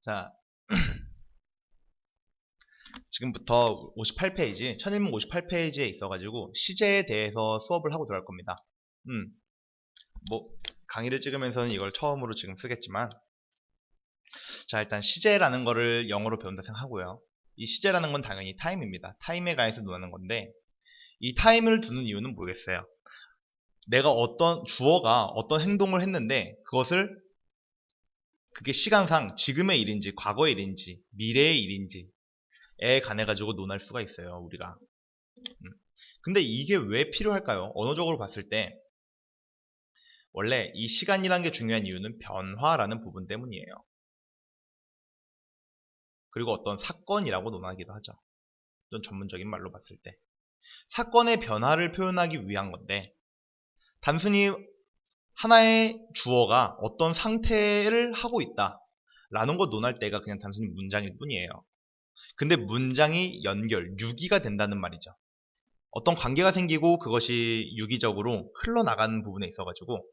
자, 지금부터 58페이지, 천일문 58페이지에 있어가지고 시제에 대해서 수업을 하고 들어갈 겁니다. 뭐 강의를 찍으면서는 이걸 처음으로 지금 쓰겠지만, 자, 일단 시제라는 거를 영어로 배운다 생각하고요. 이 시제라는 건 당연히 타임입니다. 타임에 관해서 논하는 건데, 이 타임을 두는 이유는 모르겠어요. 내가 주어가 어떤 행동을 했는데 그게 시간상 지금의 일인지 과거의 일인지 미래의 일인지에 관해 가지고 논할 수가 있어요, 우리가. 근데 이게 왜 필요할까요? 언어적으로 봤을 때 원래 이 시간이라는 게 중요한 이유는 변화라는 부분 때문이에요. 그리고 어떤 사건이라고 논하기도 하죠. 좀 전문적인 말로 봤을 때 사건의 변화를 표현하기 위한 건데, 단순히 하나의 주어가 어떤 상태를 하고 있다 라는 거 논할 때가 그냥 단순히 문장일 뿐이에요. 근데 문장이 유기가 된다는 말이죠. 어떤 관계가 생기고 그것이 유기적으로 흘러나가는 부분에 있어가지고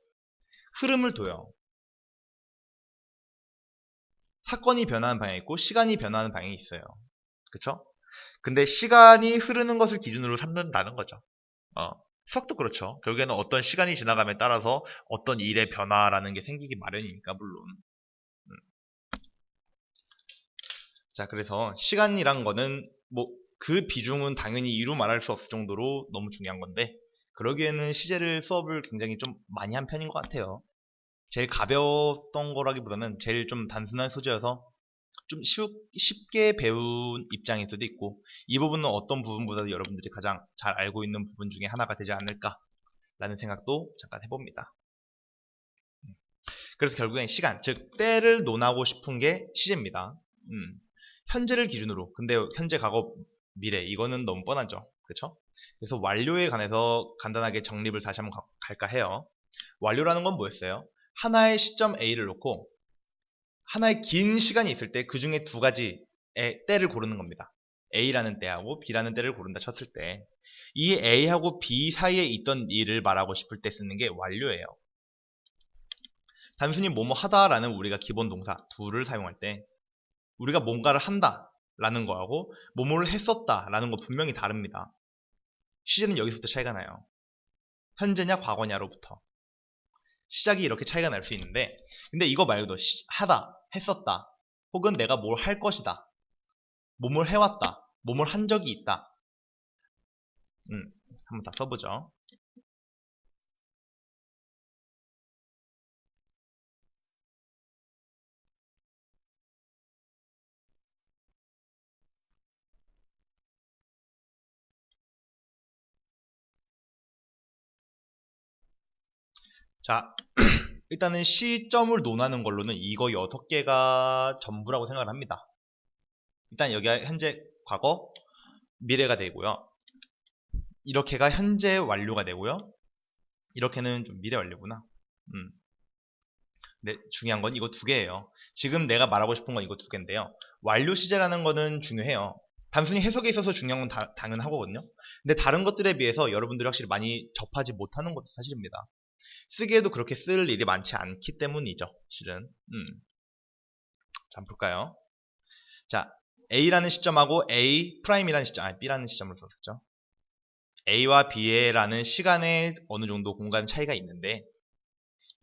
흐름을 둬요. 사건이 변하는 방향이 있고 시간이 변하는 방향이 있어요. 그쵸? 근데 시간이 흐르는 것을 기준으로 삼는다는 거죠. 수학도 그렇죠. 결국에는 어떤 시간이 지나감에 따라서 어떤 일의 변화라는 게 생기기 마련이니까, 물론. 자, 그래서 시간이란 거는 그 비중은 당연히 이루 말할 수 없을 정도로 너무 중요한 건데, 그러기에는 수업을 굉장히 좀 많이 한 편인 것 같아요. 제일 가벼웠던 거라기보다는 제일 좀 단순한 소재여서 좀 쉽게 배운 입장일 수도 있고, 이 부분은 어떤 부분보다도 여러분들이 가장 잘 알고 있는 부분 중에 하나가 되지 않을까라는 생각도 잠깐 해봅니다. 그래서 결국엔 시간, 즉 때를 논하고 싶은 게 시제입니다. 현재를 기준으로. 근데 현재, 과거, 미래, 이거는 너무 뻔하죠. 그렇죠? 그래서 완료에 관해서 간단하게 정립을 다시 한번 갈까 해요. 완료라는 건 뭐였어요? 하나의 시점 A를 놓고 하나의 긴 시간이 있을 때 그 중에 두 가지의 때를 고르는 겁니다. A라는 때하고 B라는 때를 고른다 쳤을 때, 이 A하고 B 사이에 있던 일을 말하고 싶을 때 쓰는 게 완료예요. 단순히 뭐뭐 하다라는 우리가 기본 동사 do를 사용할 때 우리가 뭔가를 한다 라는 거하고 뭐뭐를 했었다 라는 거 분명히 다릅니다. 시제는 여기서부터 차이가 나요. 현재냐 과거냐로부터 시작이 이렇게 차이가 날 수 있는데, 근데 이거 말고도 하다, 했었다, 혹은 내가 뭘 할 것이다, 뭐뭘 해왔다, 뭐뭘 한 적이 있다. 한번 다 써보죠. 자, 일단은 시점을 논하는 걸로는 이거 6개가 전부라고 생각을 합니다. 일단 여기가 현재, 과거, 미래가 되고요. 이렇게가 현재 완료가 되고요. 이렇게는 좀 미래 완료구나. 근데 중요한 건 이거 2개예요. 지금 내가 말하고 싶은 건 이거 2개인데요. 완료 시제라는 거는 중요해요. 단순히 해석에 있어서 중요한 건 당연한 거거든요. 근데 다른 것들에 비해서 여러분들이 확실히 많이 접하지 못하는 것도 사실입니다. 쓰기에도 그렇게 쓸 일이 많지 않기 때문이죠, 실은. 자, 한번 볼까요? 자, A라는 시점하고 A'이라는 시점, B라는 시점을 썼죠. A와 B라는 시간에 어느 정도 공간 차이가 있는데,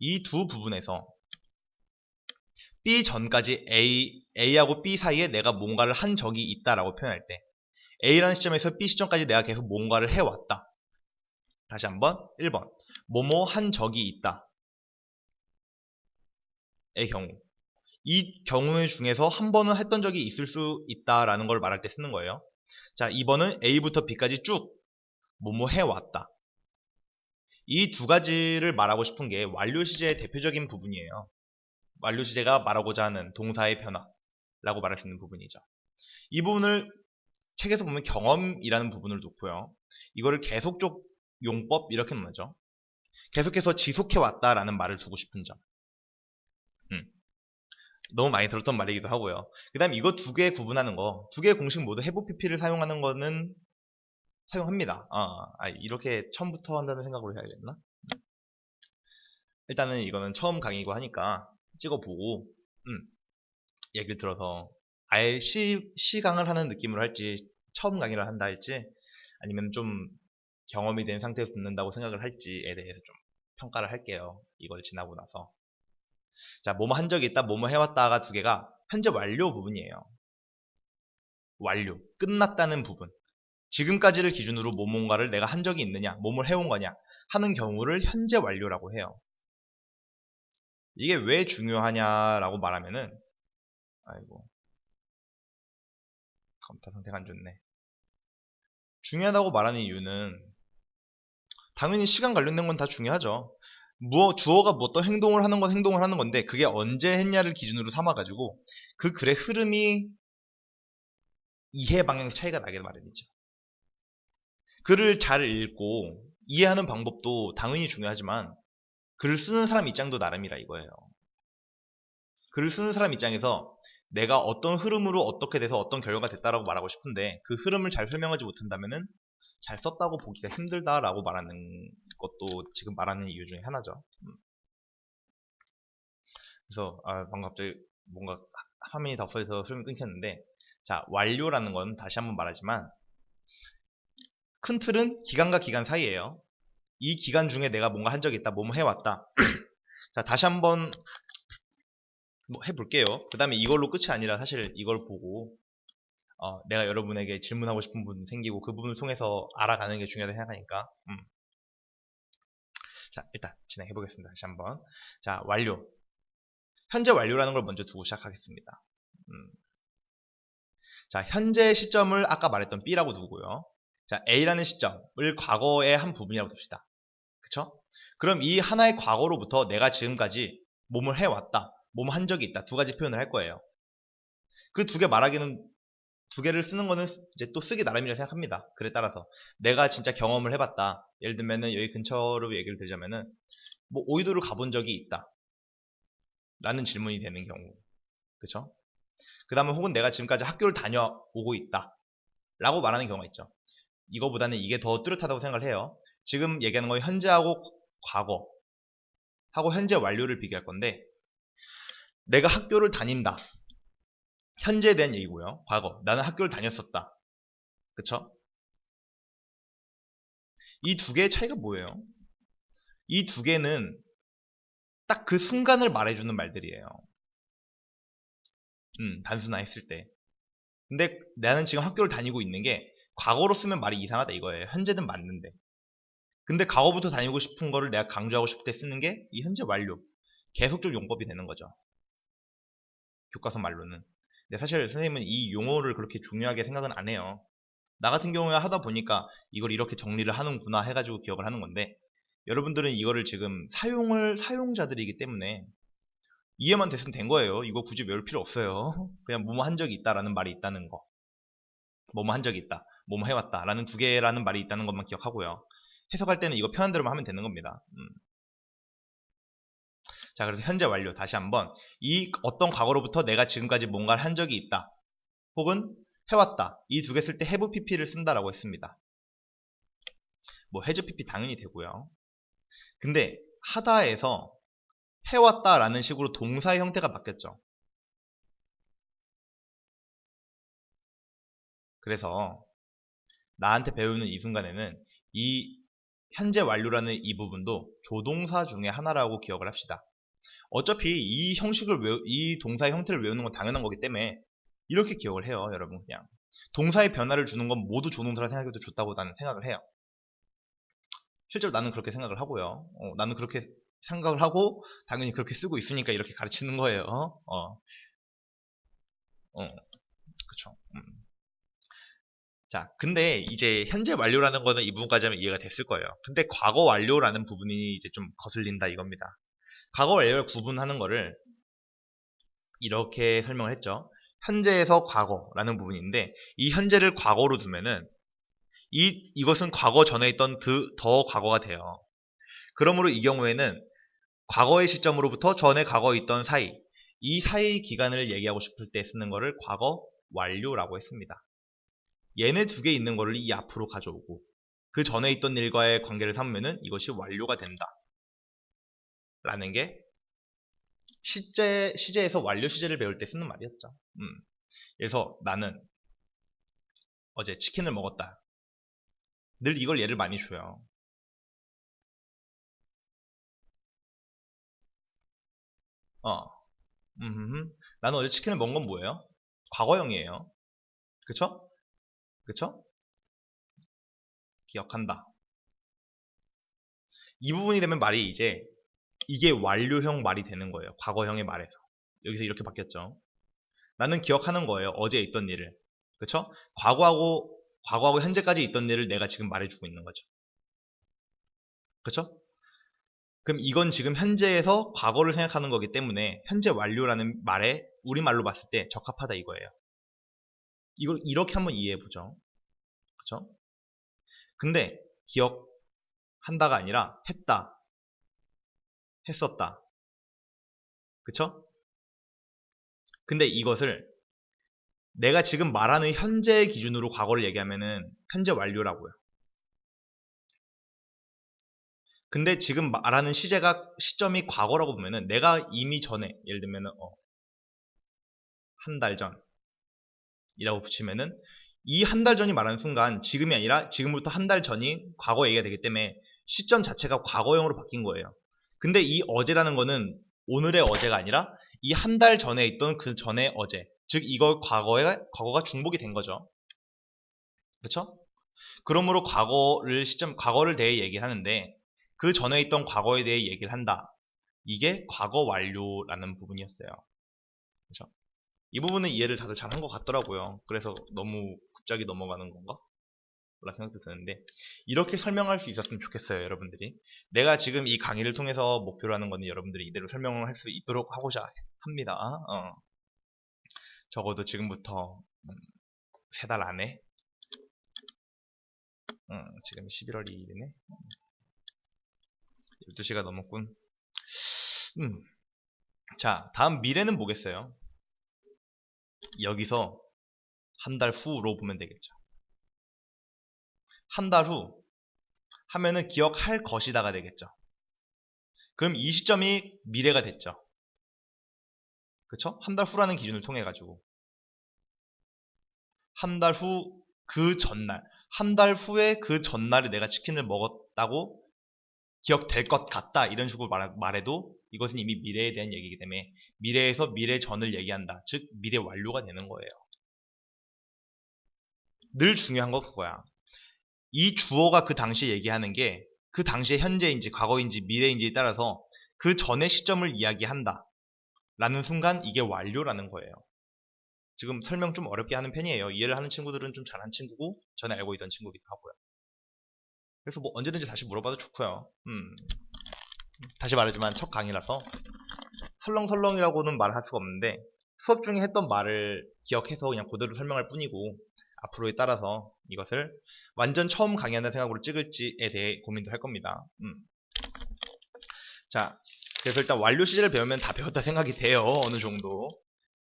이 두 부분에서 B 전까지 A하고 B 사이에 내가 뭔가를 한 적이 있다라고 표현할 때, A라는 시점에서 B 시점까지 내가 계속 뭔가를 해왔다. 다시 한번 1번 뭐뭐 한 적이 있다 의 경우, 이 경우 중에서 한 번은 했던 적이 있을 수 있다라는 걸 말할 때 쓰는 거예요. 자, 2번은 A부터 B까지 쭉 뭐뭐 해왔다. 이 두 가지를 말하고 싶은 게 완료 시제의 대표적인 부분이에요. 완료 시제가 말하고자 하는 동사의 변화라고 말할 수 있는 부분이죠. 이 부분을 책에서 보면 경험이라는 부분을 놓고요, 이거를 계속적 용법 이렇게 말하죠. 계속해서 지속해왔다라는 말을 두고 싶은 점. 너무 많이 들었던 말이기도 하고요. 그 다음 이거 2개 구분하는 거, 2개의 공식 모두 have pp를 사용하는 거는 사용합니다. 이렇게 처음부터 한다는 생각으로 해야겠나? 일단은 이거는 처음 강의고 하니까 찍어보고, 예를 들어서 아예 시강을 하는 느낌으로 할지, 처음 강의를 한다 할지, 아니면 좀 경험이 된 상태에서 듣는다고 생각을 할지에 대해서 좀 평가를 할게요. 이걸 지나고 나서. 자, 뭐뭐 한 적이 있다, 뭐뭐 해왔다가 두 개가 현재 완료 부분이에요. 완료. 끝났다는 부분. 지금까지를 기준으로 뭐뭔가를 내가 한 적이 있느냐, 뭐뭘 해온 거냐 하는 경우를 현재 완료라고 해요. 이게 왜 중요하냐라고 말하면은, 아이고, 컴퓨터 상태가 안 좋네. 중요하다고 말하는 이유는 당연히 시간 관련된 건 다 중요하죠. 주어가 뭐 어떤 행동을 하는 건 행동을 하는 건데 그게 언제 했냐를 기준으로 삼아가지고 그 글의 흐름이 이해 방향 차이가 나게 마련이죠. 글을 잘 읽고 이해하는 방법도 당연히 중요하지만 글을 쓰는 사람 입장도 나름이라 이거예요. 글을 쓰는 사람 입장에서 내가 어떤 흐름으로 어떻게 돼서 어떤 결과가 됐다라고 말하고 싶은데 그 흐름을 잘 설명하지 못한다면은 잘 썼다고 보기가 힘들다라고 말하는 것도 지금 말하는 이유 중에 하나죠. 그래서 방금 갑자기 뭔가 화면이 덮여서 설명이 끊겼는데, 자, 완료라는 건 다시 한번 말하지만 큰 틀은 기간과 기간 사이예요. 이 기간 중에 내가 뭔가 한 적이 있다, 뭐뭐 해왔다. 자, 다시 한번 뭐 해볼게요. 그 다음에 이걸로 끝이 아니라 사실 이걸 보고 내가 여러분에게 질문하고 싶은 부분 생기고 그 부분을 통해서 알아가는 게 중요하다고 생각하니까. 자, 일단 진행해 보겠습니다. 다시 한번. 자, 완료. 현재 완료라는 걸 먼저 두고 시작하겠습니다. 자, 현재 시점을 아까 말했던 B라고 두고요. 자, A라는 시점을 과거의 한 부분이라고 둡시다. 그쵸? 그럼 이 하나의 과거로부터 내가 지금까지 뭐뭘 해왔다, 뭐뭐 한 적이 있다, 두 가지 표현을 할 거예요. 그 두 개 말하기는, 두 개를 쓰는 거는 이제 또 쓰기 나름이라 생각합니다. 글에 따라서 내가 진짜 경험을 해봤다. 예를 들면은 여기 근처로 얘기를 드리자면은 뭐 오이도를 가본 적이 있다 라는 질문이 되는 경우, 그쵸? 그 다음에 혹은 내가 지금까지 학교를 다녀오고 있다 라고 말하는 경우가 있죠. 이거보다는 이게 더 뚜렷하다고 생각을 해요. 지금 얘기하는 건 현재하고 과거 하고 현재 완료를 비교할 건데, 내가 학교를 다닌다, 현재에 대한 얘기고요. 과거, 나는 학교를 다녔었다, 그쵸? 이 두 개의 차이가 뭐예요? 이 두 개는 딱 그 순간을 말해주는 말들이에요. 단순화했을 때. 근데 나는 지금 학교를 다니고 있는 게 과거로 쓰면 말이 이상하다 이거예요. 현재는 맞는데. 근데 과거부터 다니고 싶은 거를 내가 강조하고 싶을 때 쓰는 게 이 현재 완료. 계속적 용법이 되는 거죠. 교과서 말로는. 근데 사실 선생님은 이 용어를 그렇게 중요하게 생각은 안 해요. 나 같은 경우에 하다 보니까 이걸 이렇게 정리를 하는구나 해가지고 기억을 하는 건데, 여러분들은 이거를 지금 사용자들이기 때문에 이해만 됐으면 된 거예요. 이거 굳이 외울 필요 없어요. 그냥 뭐뭐 한 적이 있다라는 말이 있다는 거, 뭐뭐 한 적이 있다, 뭐뭐 해왔다 라는 두 개라는 말이 있다는 것만 기억하고요. 해석할 때는 이거 편한 대로만 하면 되는 겁니다. 자, 그래서 현재 완료 다시 한번, 이 어떤 과거로부터 내가 지금까지 뭔가를 한 적이 있다 혹은 해왔다, 이 두 개 쓸 때 have pp를 쓴다라고 했습니다. 뭐 has pp 당연히 되고요. 근데 하다에서 해왔다라는 식으로 동사의 형태가 바뀌었죠. 그래서 나한테 배우는 이 순간에는 이 현재 완료라는 이 부분도 조동사 중에 하나라고 기억을 합시다. 어차피 이 이 동사의 형태를 외우는 건 당연한 거기 때문에 이렇게 기억을 해요, 여러분. 그냥 동사의 변화를 주는 건 모두 조동사라 생각해도 좋다고 나는 생각을 해요. 실제로 나는 그렇게 생각을 하고요. 나는 그렇게 생각을 하고 당연히 그렇게 쓰고 있으니까 이렇게 가르치는 거예요. 그쵸. 자, 근데 이제 현재 완료라는 거는 이 부분까지 하면 이해가 됐을 거예요. 근데 과거 완료라는 부분이 이제 좀 거슬린다 이겁니다. 과거 완료를 구분하는 거를 이렇게 설명을 했죠. 현재에서 과거라는 부분인데, 이 현재를 과거로 두면은 이것은 과거 전에 있던 더 과거가 돼요. 그러므로 이 경우에는 과거의 시점으로부터 전에 과거에 있던 사이, 이 사이 기간을 얘기하고 싶을 때 쓰는 거를 과거 완료라고 했습니다. 얘네 두 개 있는 거를 이 앞으로 가져오고 그 전에 있던 일과의 관계를 삼으면은 이것이 완료가 된다 라는 게 시제에서 완료 시제를 배울 때 쓰는 말이었죠. 그래서 나는 어제 치킨을 먹었다. 늘 이걸 예를 많이 줘요. 어, 나는 어제 치킨을 먹은 건 뭐예요? 과거형이에요. 그쵸? 그쵸? 기억한다. 이 부분이 되면 말이 이게 완료형 말이 되는 거예요. 과거형의 말에서. 여기서 이렇게 바뀌었죠. 나는 기억하는 거예요. 어제 있던 일을. 그쵸? 과거하고 현재까지 있던 일을 내가 지금 말해주고 있는 거죠. 그쵸? 그럼 이건 지금 현재에서 과거를 생각하는 거기 때문에 현재 완료라는 말에 우리말로 봤을 때 적합하다 이거예요. 이걸 이렇게 한번 이해해 보죠. 그쵸? 근데 기억한다가 아니라 했다, 했었다. 그쵸? 근데 이것을 내가 지금 말하는 현재 기준으로 과거를 얘기하면은 현재 완료라고요. 근데 지금 말하는 시점이 과거라고 보면은 내가 이미 전에 예를 들면은 한 달 전이라고 붙이면은 이 한 달 전이 말하는 순간 지금이 아니라 지금부터 한 달 전이 과거 얘기가 되기 때문에 시점 자체가 과거형으로 바뀐 거예요. 근데 이 어제라는 거는 오늘의 어제가 아니라 이 한 달 전에 있던 그 전의 어제. 즉 이거 과거가 중복이 된 거죠. 그렇죠? 그러므로 과거를 대해 얘기하는데 그 전에 있던 과거에 대해 얘기를 한다. 이게 과거 완료라는 부분이었어요. 그렇죠? 이 부분은 이해를 다들 잘한 것 같더라고요. 그래서 너무 갑자기 넘어가는 건가? 라는 생각도 드는데 이렇게 설명할 수 있었으면 좋겠어요. 여러분들이 내가 지금 이 강의를 통해서 목표로 하는 거는 여러분들이 이대로 설명을 할 수 있도록 하고자 합니다. 적어도 지금부터 3달 안에 지금 11월 2일이네 12시가 넘었군. 자, 다음 미래는 뭐겠어요? 여기서 한 달 후로 보면 되겠죠. 한 달 후 하면은 기억할 것이다가 되겠죠. 그럼 이 시점이 미래가 됐죠. 그쵸? 한 달 후라는 기준을 통해 가지고 한 달 후 그 전날 한 달 후에 그 전날에 내가 치킨을 먹었다고 기억될 것 같다 이런 식으로 말해도 이것은 이미 미래에 대한 얘기이기 때문에 미래에서 미래 전을 얘기한다. 즉 미래 완료가 되는 거예요. 늘 중요한 거 그거야. 이 주어가 그 당시에 얘기하는 게 그 당시에 현재인지 과거인지 미래인지에 따라서 그 전의 시점을 이야기한다 라는 순간 이게 완료라는 거예요. 지금 설명 좀 어렵게 하는 편이에요. 이해를 하는 친구들은 좀 잘한 친구고 전에 알고 있던 친구기도 하고요. 그래서 뭐 언제든지 다시 물어봐도 좋고요. 다시 말하지만 첫 강의라서 설렁설렁이라고는 말할 수가 없는데 수업 중에 했던 말을 기억해서 그냥 그대로 설명할 뿐이고 앞으로에 따라서 이것을 완전 처음 강의한다는 생각으로 찍을지에 대해 고민도 할 겁니다. 자, 그래서 일단 완료 시제를 배우면 다 배웠다 생각이 돼요. 어느 정도.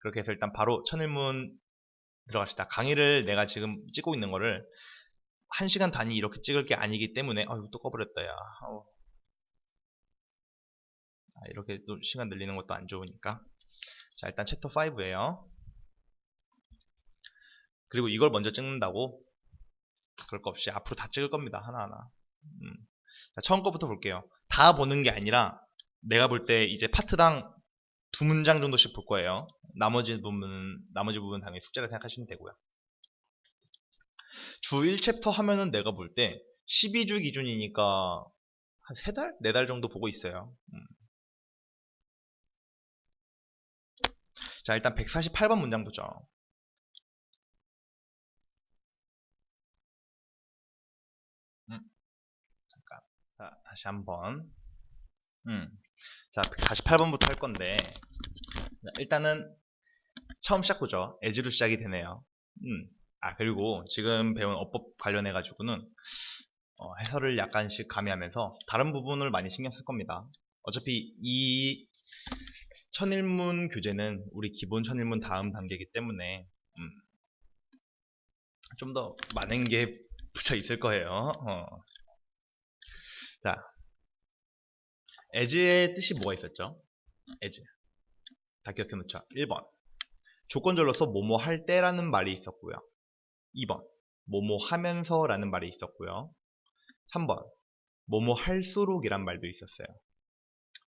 그렇게 해서 일단 바로 천일문 들어갑시다. 강의를 내가 지금 찍고 있는 거를 1시간 단위 이렇게 찍을 게 아니기 때문에 또 꺼버렸다 야. 이렇게 또 시간 늘리는 것도 안 좋으니까. 자, 일단 챕터 5예요. 그리고 이걸 먼저 찍는다고 그럴 거 없이 앞으로 다 찍을 겁니다. 하나하나. 자, 처음 거부터 볼게요. 다 보는 게 아니라 내가 볼 때 이제 파트당 2문장 정도씩 볼 거예요. 나머지 부분 당연히 숙제라 생각하시면 되고요. 주 1챕터 하면은 내가 볼 때 12주 기준이니까 한 3달? 4달 정도 보고 있어요. 자, 일단 148번 문장 보죠. 잠깐. 자, 다시 한번. 자, 148번부터 할 건데, 일단은 처음 시작 보죠. as로 시작이 되네요. 그리고 지금 배운 어법 관련해가지고는 해설을 약간씩 가미하면서 다른 부분을 많이 신경 쓸 겁니다. 어차피 이 천일문 교재는 우리 기본 천일문 다음 단계이기 때문에 좀 더 많은 게 붙여 있을 거예요. 자, as의 뜻이 뭐가 있었죠? as. 다 기억해 놓자. 1번. 조건절로서 뭐뭐 할 때라는 말이 있었고요. 2번. 뭐뭐 하면서 라는 말이 있었고요. 3번. 뭐뭐 할수록이란 말도 있었어요.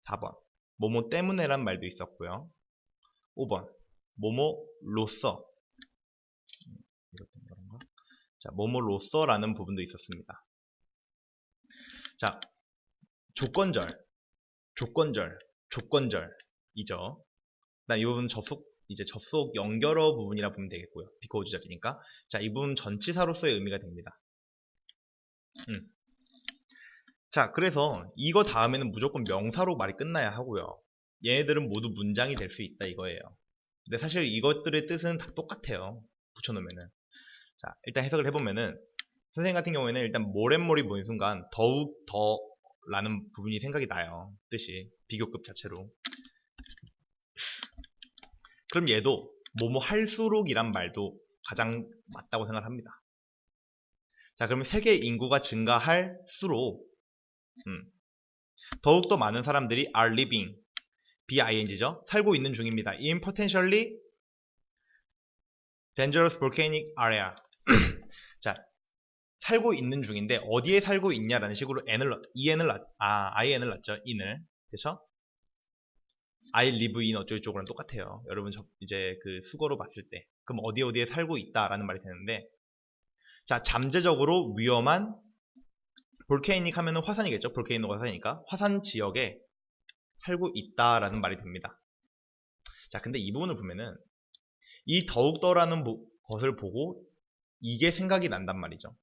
4번. 뭐뭐 때문에란 말도 있었고요. 5번. 뭐뭐로써. 이것도 그런가? 자, 뭐뭐로써라는 부분도 있었습니다. 자, 조건절이죠. 이 부분 접속 연결어 부분이라 보면 되겠고요. because 절이니까. 자, 이 부분 전치사로서의 의미가 됩니다. 자, 그래서 이거 다음에는 무조건 명사로 말이 끝나야 하고요. 얘네들은 모두 문장이 될 수 있다 이거예요. 근데 사실 이것들의 뜻은 다 똑같아요. 붙여놓으면은. 자, 일단 해석을 해보면은 선생님 같은 경우에는 일단 moreandmore이 보는 순간 더욱 더 라는 부분이 생각이 나요. 뜻이 비교급 자체로. 그럼 얘도 뭐뭐 할수록이란 말도 가장 맞다고 생각합니다. 자, 그러면 세계 인구가 증가할수록 더욱더 많은 사람들이 are living, BING죠. 살고 있는 중입니다. in potentially dangerous volcanic area. 자, 살고 있는 중인데 어디에 살고 있냐라는 식으로 IN을 넣죠. in을. 그렇죠? I live in 어쩌고저쩌고랑 똑같아요. 여러분 이제 그 수거로 봤을 때 그럼 어디에 살고 있다라는 말이 되는데, 자, 잠재적으로 위험한 볼케이닉 하면은 화산이겠죠. 볼케이노가 화산이니까 화산 지역에 살고 있다라는 말이 됩니다. 자, 근데 이 부분을 보면은 이 더욱더라는 것을 보고 이게 생각이 난단 말이죠.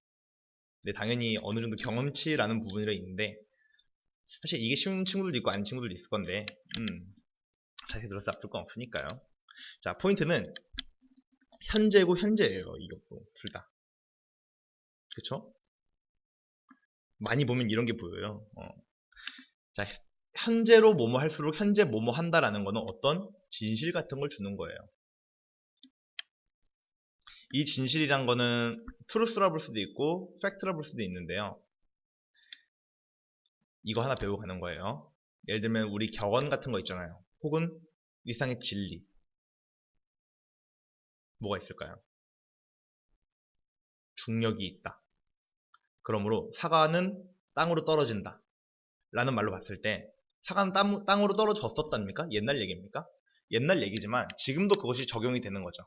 근데 당연히 어느 정도 경험치라는 부분이 있는데 사실 이게 쉬운 친구들도 있고 아닌 친구들도 있을 건데 자세히 들어서 아플 건 없으니까요. 자, 포인트는 현재고 현재예요. 이것도 둘 다. 그쵸? 많이 보면 이런 게 보여요. 자, 현재로 뭐뭐 할수록 현재 뭐뭐 한다라는 거는 어떤 진실 같은 걸 주는 거예요. 이 진실이란 거는 truth라 볼 수도 있고 fact라 볼 수도 있는데요. 이거 하나 배우고 가는 거예요. 예를 들면 우리 격언 같은 거 있잖아요. 혹은 일상의 진리. 뭐가 있을까요? 중력이 있다. 그러므로 사과는 땅으로 떨어진다. 라는 말로 봤을 때 사과는 땅으로 떨어졌었답니까? 옛날 얘기입니까? 옛날 얘기지만 지금도 그것이 적용이 되는 거죠.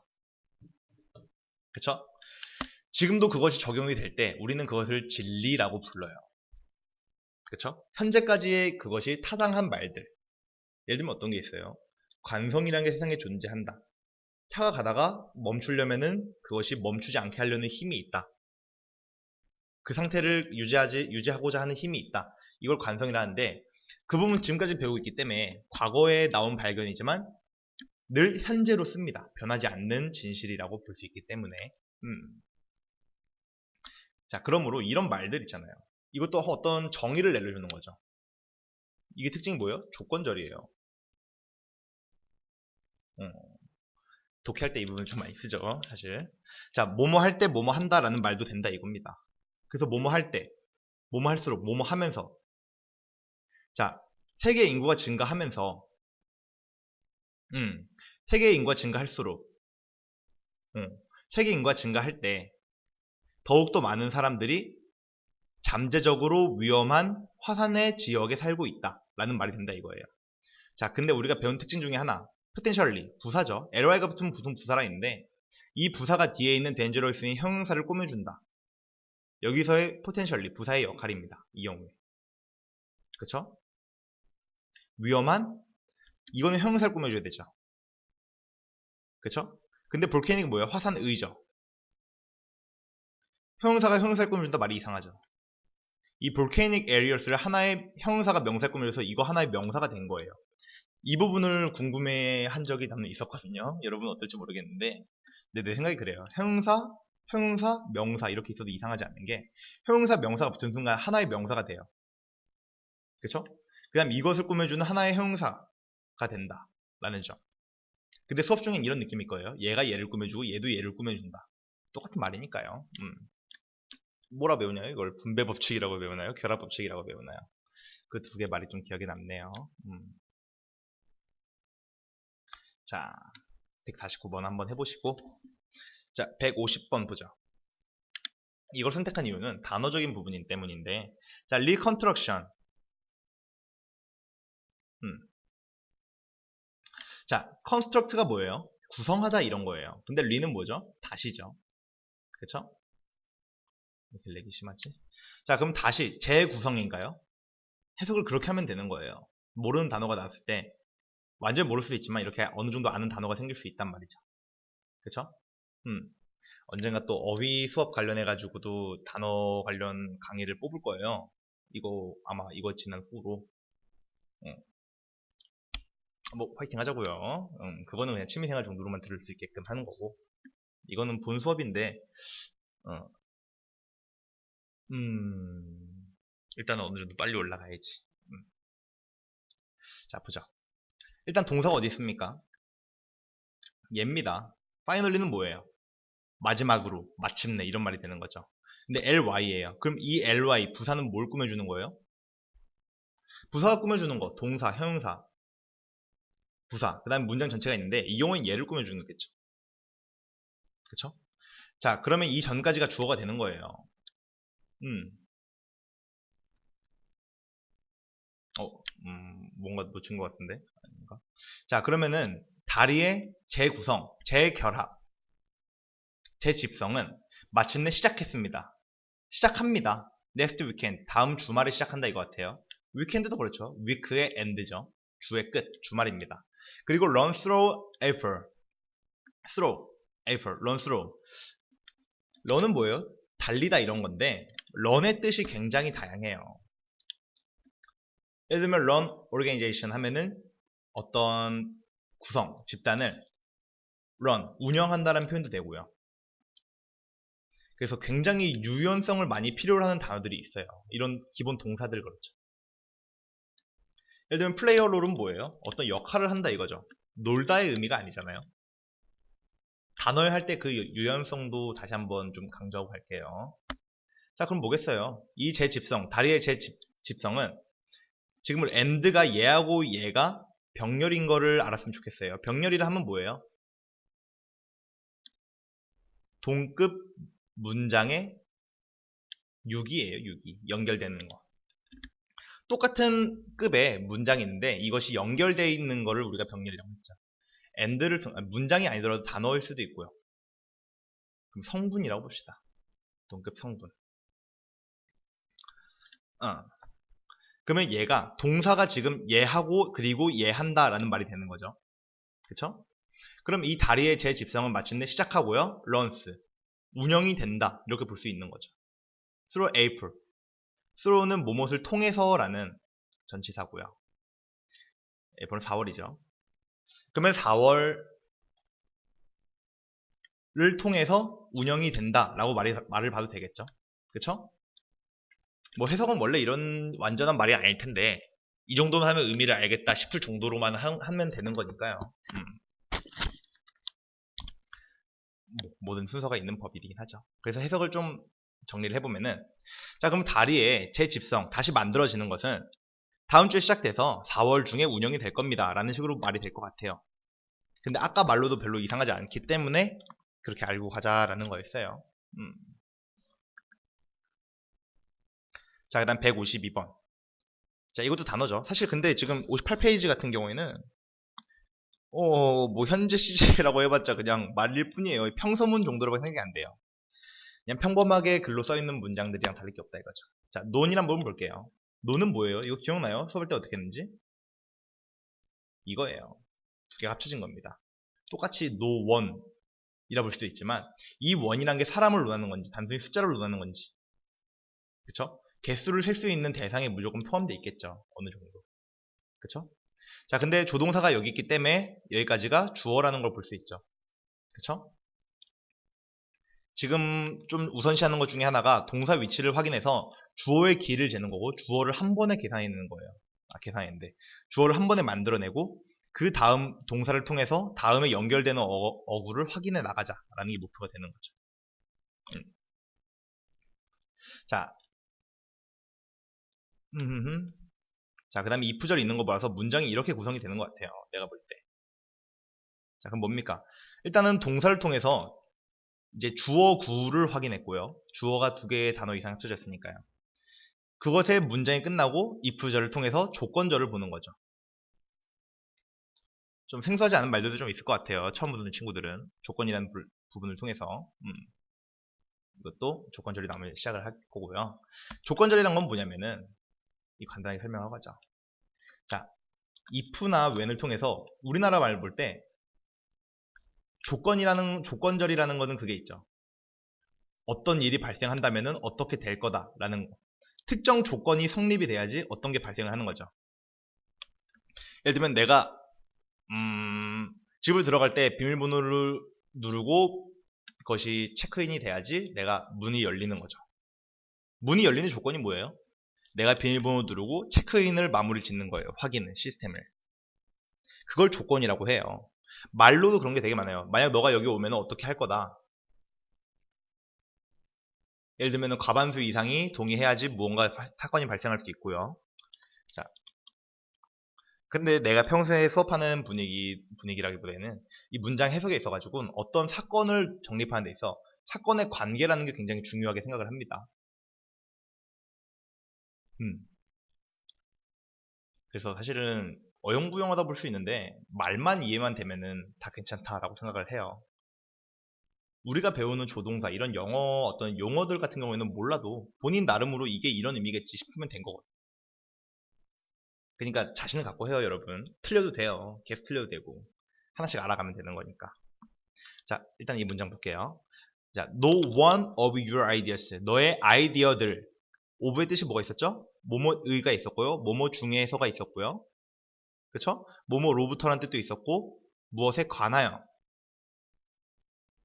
그쵸? 지금도 그것이 적용이 될 때 우리는 그것을 진리라고 불러요. 그쵸? 현재까지의 그것이 타당한 말들. 예를 들면 어떤 게 있어요? 관성이라는 게 세상에 존재한다. 차가 가다가 멈추려면은 그것이 멈추지 않게 하려는 힘이 있다. 그 상태를 유지하고자 하는 힘이 있다. 이걸 관성이라 하는데 그 부분 지금까지 배우고 있기 때문에 과거에 나온 발견이지만 늘 현재로 씁니다. 변하지 않는 진실이라고 볼 수 있기 때문에. 자, 그러므로 이런 말들 있잖아요. 이것도 어떤 정의를 내려주는 거죠. 이게 특징이 뭐예요? 조건절이에요. 독해할 때 이 부분 좀 많이 쓰죠, 사실. 자, 뭐뭐 할 때 뭐뭐 한다라는 말도 된다 이겁니다. 그래서 뭐뭐 할 때, 뭐뭐 할수록, 뭐뭐 하면서. 자, 세계 인구가 증가하면서, 세계 인구가 증가할수록, 세계 인구가 증가할 때 더욱더 많은 사람들이 잠재적으로 위험한 화산의 지역에 살고 있다라는 말이 된다 이거예요. 자, 근데 우리가 배운 특징 중에 하나, potentially, 부사죠. ly가 붙으면 무슨 부사라 있는데 이 부사가 뒤에 있는 dangerous인 형용사를 꾸며준다. 여기서의 potentially, 부사의 역할입니다. 이 경우에. 그쵸? 위험한? 이거는 형용사를 꾸며줘야 되죠. 그쵸? 근데 볼케닉은 뭐예요? 화산의죠. 형용사가 형용사를 꾸며준다 말이 이상하죠. 이 volcanic areas를 하나의 형용사가 명사를 꾸며줘서 이거 하나의 명사가 된 거예요. 이 부분을 궁금해한 적이 저는 있었거든요. 여러분 어떨지 모르겠는데 근데 내 생각이 그래요. 형용사, 명사 이렇게 있어도 이상하지 않는 게 형용사, 명사가 붙은 순간 하나의 명사가 돼요. 그쵸? 그 다음 이것을 꾸며주는 하나의 형용사가 된다 라는 점. 근데 수업 중엔 이런 느낌일 거예요. 얘가 얘를 꾸며주고 얘도 얘를 꾸며준다. 똑같은 말이니까요. 뭐라 배우냐요? 이걸 분배 법칙이라고 배우나요? 결합 법칙이라고 배우나요? 그 두 개 말이 좀 기억에 남네요. 자, 149번 한번 해보시고, 자, 150번 보죠. 이걸 선택한 이유는 단어적인 부분인 때문인데, 자, reconstruction. 자, construct가 뭐예요? 구성하다 이런 거예요. 근데 re는 뭐죠? 다시죠. 그쵸? 이렇게 렉이 심하지? 자, 그럼 다시 재구성인가요? 해석을 그렇게 하면 되는 거예요. 모르는 단어가 나왔을 때 완전 모를 수도 있지만 이렇게 어느 정도 아는 단어가 생길 수 있단 말이죠. 그쵸? 언젠가 또 어휘 수업 관련해 가지고도 단어 관련 강의를 뽑을 거예요. 이거 아마 이거 지난 후로 뭐 파이팅 하자고요. 그거는 그냥 취미생활 정도로만 들을 수 있게끔 하는 거고, 이거는 본 수업인데 어, 일단은 어느 정도 빨리 올라가야지. 자, 보자. 일단 동사가 어디 있습니까? 얘입니다. finally는 뭐예요? 마지막으로, 마침내 이런 말이 되는 거죠. 근데 ly예요. 그럼 이 ly 부사는 뭘 꾸며주는 거예요? 부사가 꾸며주는 거, 동사, 형용사, 부사, 그 다음에 문장 전체가 있는데 이 경우엔 얘를 꾸며주는 거겠죠. 그쵸? 자, 그러면 이 전까지가 주어가 되는 거예요. 뭔가 놓친 것 같은데? 아닌가? 자, 그러면은 다리의 재구성, 재결합, 재집성은 마침내 시작했습니다. 시작합니다. next weekend, 다음 주말에 시작한다 이거 같아요. weekend도 그렇죠. week의 end죠. 주의 끝, 주말입니다. 그리고 run through April, through April, run through. run은 뭐예요? 달리다 이런 건데 run의 뜻이 굉장히 다양해요. 예를 들면 run organization 하면은 어떤 구성, 집단을 run, 운영한다는 표현도 되고요. 그래서 굉장히 유연성을 많이 필요로 하는 단어들이 있어요. 이런 기본 동사들 그렇죠. 예를 들면 플레이어 롤은 뭐예요? 어떤 역할을 한다 이거죠. 놀다의 의미가 아니잖아요. 단어에 할 때 그 유연성도 다시 한번 좀 강조하고 갈게요. 자, 그럼 뭐겠어요? 이 재집성, 다리의 재집성은 지금 and가 얘하고 얘가 병렬인 거를 알았으면 좋겠어요. 병렬이라 하면 뭐예요? 동급 문장의 유기예요, 유기. 연결되는 거. 똑같은 급의 문장이 있는데 이것이 연결되어 있는 거를 우리가 병렬이라고 했죠. and를 문장이 아니더라도 단어일 수도 있고요. 그럼 성분이라고 봅시다. 동급 성분. 그러면 얘가 동사가 지금 얘하고 그리고 얘한다 라는 말이 되는 거죠. 그쵸? 그럼 이 다리의 재집성은 마침내 시작하고요. runs, 운영이 된다 이렇게 볼 수 있는 거죠. through April, through는 뭐뭇을 통해서 라는 전치사고요. April은 4월이죠. 그러면 4월을 통해서 운영이 된다 라고 말을 봐도 되겠죠. 그쵸? 뭐 해석은 원래 이런 완전한 말이 아닐 텐데 이 정도만 하면 의미를 알겠다 싶을 정도로만 하면 되는 거니까요. 모든 순서가 있는 법이긴 하죠. 그래서 해석을 좀 정리를 해보면은, 자, 그럼 다리의 재집성 다시 만들어지는 것은 다음 주에 시작돼서 4월 중에 운영이 될 겁니다 라는 식으로 말이 될 것 같아요. 근데 아까 말로도 별로 이상하지 않기 때문에 그렇게 알고 가자라는 거였어요. 자, 그 다음 152번. 자, 이것도 단어죠. 사실 근데 지금 58페이지 같은 경우에는 뭐 현재 시제라고 해봤자 그냥 말일 뿐이에요. 평서문 정도로밖에 생각이 안 돼요. 그냥 평범하게 글로 써있는 문장들이랑 다를 게 없다 이거죠. 자, 논이란 부분 볼게요. 논은 뭐예요? 이거 기억나요? 수업할 때 어떻게 했는지? 이거예요. 두 개가 합쳐진 겁니다. 똑같이 노원이라 볼 수도 있지만 이 원이란 게 사람을 논하는 건지 단순히 숫자를 논하는 건지, 그쵸? 개수를 셀 수 있는 대상에 무조건 포함되어 있겠죠. 어느 정도. 그쵸? 자, 근데 조동사가 여기 있기 때문에 여기까지가 주어라는 걸 볼 수 있죠. 그쵸? 지금 좀 우선시하는 것 중에 하나가 동사 위치를 확인해서 주어의 길을 재는 거고 주어를 한 번에 계산해내는 거예요. 계산했는데 주어를 한 번에 만들어내고 그 다음 동사를 통해서 다음에 연결되는 어구를 확인해 나가자라는 게 목표가 되는 거죠. 자, 자, 그 다음에 if절 있는 거 봐서 문장이 이렇게 구성이 되는 것 같아요. 내가 볼 때. 자, 그럼 뭡니까? 일단은 동사를 통해서 이제 주어 구를 확인했고요. 주어가 두 개의 단어 이상 합쳐져 있으니까요. 그것의 문장이 끝나고 if절을 통해서 조건절을 보는 거죠. 좀 생소하지 않은 말들도 좀 있을 것 같아요. 처음 듣는 친구들은 조건이라는 부분을 통해서 이것도 조건절이 나오면 시작을 할 거고요. 조건절이란 건 뭐냐면은 간단하게 설명하고 가죠. 자, if나 when을 통해서 우리나라 말 볼 때 조건절이라는 거는 그게 있죠. 어떤 일이 발생한다면은 어떻게 될 거다라는 거. 특정 조건이 성립이 돼야지 어떤 게 발생을 하는 거죠. 예를 들면 내가 집을 들어갈 때 비밀번호를 누르고 그것이 체크인이 돼야지 내가 문이 열리는 거죠. 문이 열리는 조건이 뭐예요? 내가 비밀번호 누르고 체크인을 마무리 짓는 거예요. 확인을, 시스템을. 그걸 조건이라고 해요. 말로도 그런 게 되게 많아요. 만약 너가 여기 오면 어떻게 할 거다. 예를 들면 과반수 이상이 동의해야지 무언가 사건이 발생할 수 있고요. 자, 근데 내가 평소에 수업하는 분위기라기보다는 이 문장 해석에 있어가지고 어떤 사건을 정립하는 데 있어 사건의 관계라는 게 굉장히 중요하게 생각을 합니다. 그래서 사실은 어영부영하다 볼 수 있는데 말만 이해만 되면은 다 괜찮다라고 생각을 해요. 우리가 배우는 조동사 이런 영어 어떤 용어들 같은 경우에는 몰라도 본인 나름으로 이게 이런 의미겠지 싶으면 된 거거든요. 그러니까 자신을 갖고 해요, 여러분. 틀려도 돼요. 계속 틀려도 되고 하나씩 알아가면 되는 거니까. 자, 일단 이 문장 볼게요. 자, no one of your ideas. 너의 아이디어들. of의 뜻이 뭐가 있었죠? 뭐뭐의가 있었고요. 뭐뭐 중에서가 있었고요. 그쵸? 뭐뭐로부터라는 뜻도 있었고 무엇에 관하여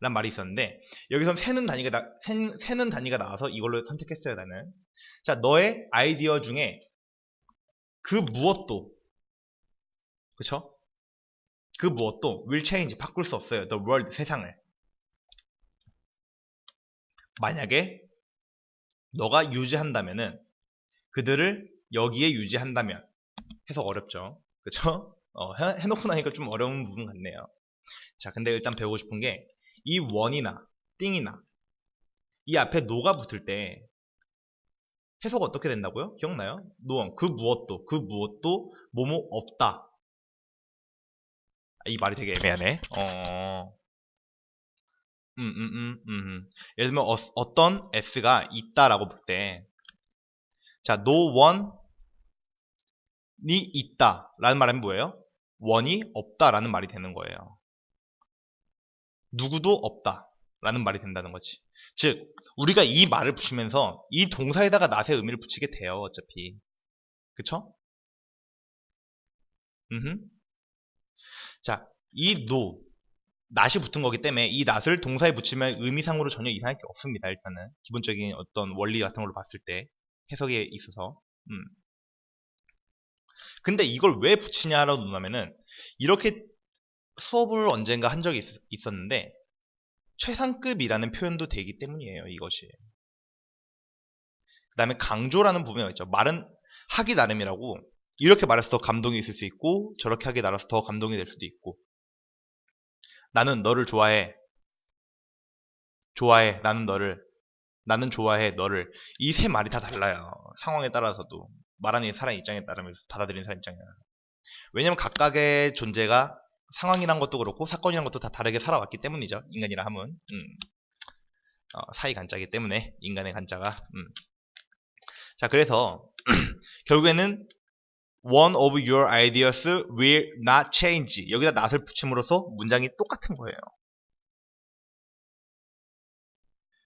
란 말이 있었는데 여기서 새는 단위가 나와서 이걸로 선택했어요. 나는. 자, 너의 아이디어 중에 그 무엇도 그쵸? 그 무엇도 will change 바꿀 수 없어요. the world 세상을. 만약에 너가 유지한다면은 그들을 여기에 유지한다면 해석 어렵죠. 그쵸? 해놓고 나니까 좀 어려운 부분 같네요. 자, 근데 일단 배우고 싶은 게 이 원이나 띵이나 이 앞에 노가 붙을 때 해석 어떻게 된다고요? 기억나요? 노원 그 무엇도 뭐뭐 없다. 이 말이 되게 애매하네. 예를 들면 어떤 S가 있다라고 볼 때 자, no one이 있다라는 말은 뭐예요? 원이 없다라는 말이 되는 거예요. 누구도 없다라는 말이 된다는 거지. 즉 우리가 이 말을 붙이면서 이 동사에다가 not의 의미를 붙이게 돼요. 어차피. 그쵸? 자, 이 no, not이 붙은 거기 때문에 이 not을 동사에 붙이면 의미상으로 전혀 이상할 게 없습니다. 일단은 기본적인 어떤 원리 같은 걸로 봤을 때 해석에 있어서. 근데 이걸 왜 붙이냐라고 논하면은 이렇게 수업을 언젠가 한 적이 있었는데 최상급이라는 표현도 되기 때문이에요. 이것이. 그 다음에 강조라는 부분이 있죠. 말은 하기 나름이라고 이렇게 말해서 더 감동이 있을 수 있고 저렇게 하기 나라서 더 감동이 될 수도 있고 나는 너를 좋아해 나는 좋아해 너를 이 세 말이 다 달라요. 상황에 따라서도 말하는 사람 입장에 따르면서 받아들이는 사람 입장에 따라서. 왜냐면 각각의 존재가 상황이란 것도 그렇고 사건이란 것도 다 다르게 살아왔기 때문이죠. 인간이라 함은 사이 간자이기 때문에 인간의 간자가 자, 그래서 결국에는 one of your ideas will not change. 여기다 not을 붙임으로써 문장이 똑같은 거예요.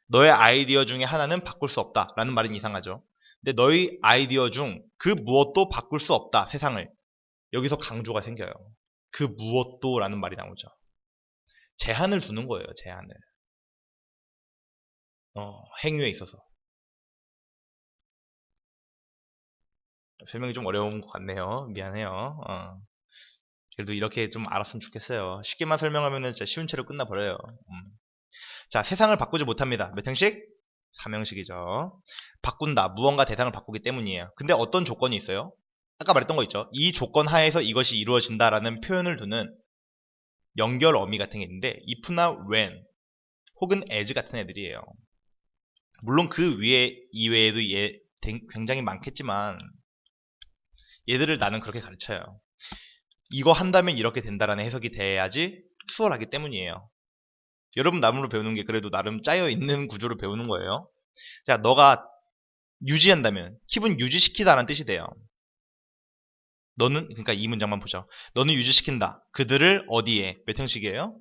너의 아이디어 중에 하나는 바꿀 수 없다 라는 말은 이상하죠. 근데 너의 아이디어 중 그 무엇도 바꿀 수 없다 세상을. 여기서 강조가 생겨요. 그 무엇도 라는 말이 나오죠. 제한을 두는 거예요. 제한을. 행위에 있어서. 설명이 좀 어려운 것 같네요. 미안해요. 그래도 이렇게 좀 알았으면 좋겠어요. 쉽게만 설명하면 진짜 쉬운 채로 끝나버려요. 자, 세상을 바꾸지 못합니다. 몇 형식? 3형식이죠. 바꾼다. 무언가 대상을 바꾸기 때문이에요. 근데 어떤 조건이 있어요? 아까 말했던 거 있죠. 이 조건 하에서 이것이 이루어진다라는 표현을 두는 연결 어미 같은 게 있는데 if나 when 혹은 as 같은 애들이에요. 물론 그 위에 이외에도 굉장히 많겠지만 얘들을 나는 그렇게 가르쳐요. 이거 한다면 이렇게 된다라는 해석이 돼야지 수월하기 때문이에요. 여러분 나름으로 배우는 게 그래도 나름 짜여있는 구조로 배우는 거예요. 자, 너가 유지한다면 킵은 유지시키다라는 뜻이 돼요. 너는, 그러니까 이 문장만 보죠. 너는 유지시킨다. 그들을 어디에? 몇 형식이에요?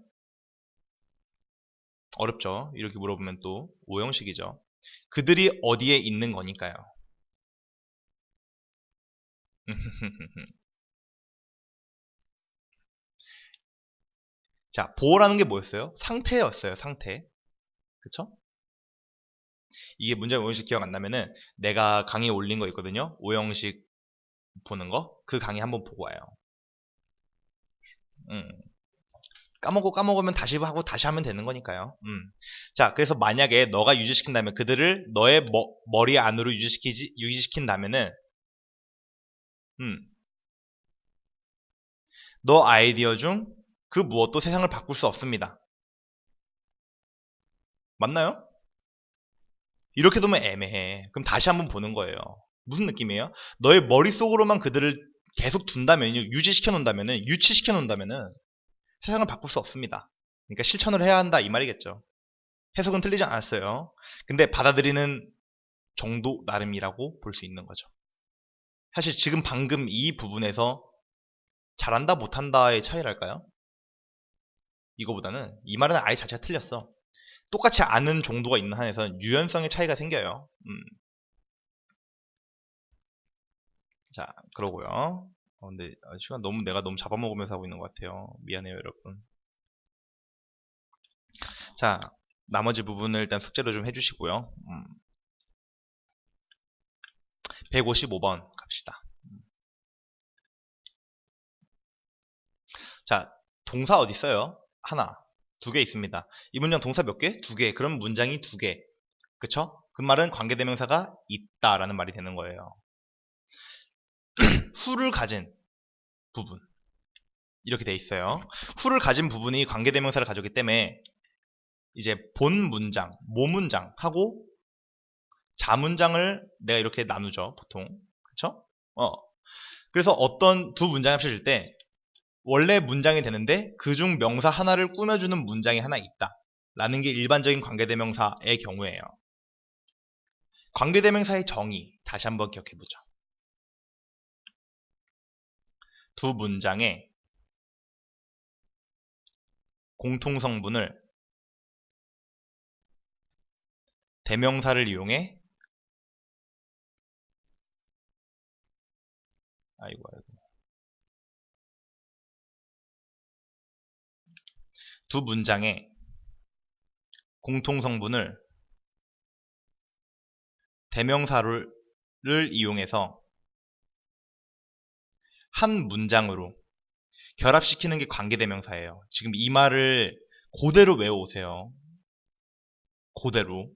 어렵죠. 이렇게 물어보면 또 5형식이죠. 그들이 어디에 있는 거니까요. 자, 보호라는 게 뭐였어요? 상태였어요. 상태. 그쵸? 이게 문제 5형식 기억 안 나면은 내가 강의 올린 거 있거든요. 5형식 보는 거. 그 강의 한번 보고 와요. 까먹으면 다시 하고 다시 하면 되는 거니까요. 자, 그래서 만약에 너가 유지시킨다면 그들을 너의 머리 안으로 유지시킨다면은 너 아이디어 중 그 무엇도 세상을 바꿀 수 없습니다. 맞나요? 이렇게 두면 애매해. 그럼 다시 한번 보는 거예요. 무슨 느낌이에요? 너의 머릿속으로만 그들을 계속 둔다면요, 유지시켜 놓는다면은, 유치시켜 놓는다면은 세상을 바꿀 수 없습니다. 그러니까 실천을 해야 한다 이 말이겠죠. 해석은 틀리지 않았어요. 근데 받아들이는 정도 나름이라고 볼 수 있는 거죠. 사실 지금 방금 이 부분에서 잘한다 못한다의 차이랄까요? 이거보다는 이 말은 아예 자체가 틀렸어. 똑같이 아는 정도가 있는 한에서는 유연성의 차이가 생겨요. 자, 그러고요. 근데 시간 내가 너무 잡아먹으면서 하고 있는 것 같아요. 미안해요, 여러분. 자, 나머지 부분을 일단 숙제로 좀 해주시고요. 155번 갑시다. 자, 동사 어디 있어요? 하나, 두 개 있습니다. 이 문장 동사 몇 개? 두 개. 그럼 문장이 두 개. 그쵸? 그 말은 관계대명사가 있다라는 말이 되는 거예요. who를 가진 부분. 이렇게 돼 있어요. who를 가진 부분이 관계대명사를 가졌기 때문에 이제 본 문장, 모문장 하고 자문장을 내가 이렇게 나누죠. 보통. 그쵸? 그래서 어떤 두 문장을 합쳐질 때 원래 문장이 되는데 그중 명사 하나를 꾸며주는 문장이 하나 있다 라는 게 일반적인 관계대명사의 경우예요. 관계대명사의 정의 다시 한번 기억해보죠. 두 문장의 공통성분을 대명사를 이용해 두 문장의 공통성분을 대명사를 이용해서 한 문장으로 결합시키는 게 관계대명사예요. 지금 이 말을 그대로 외워오세요. 그대로.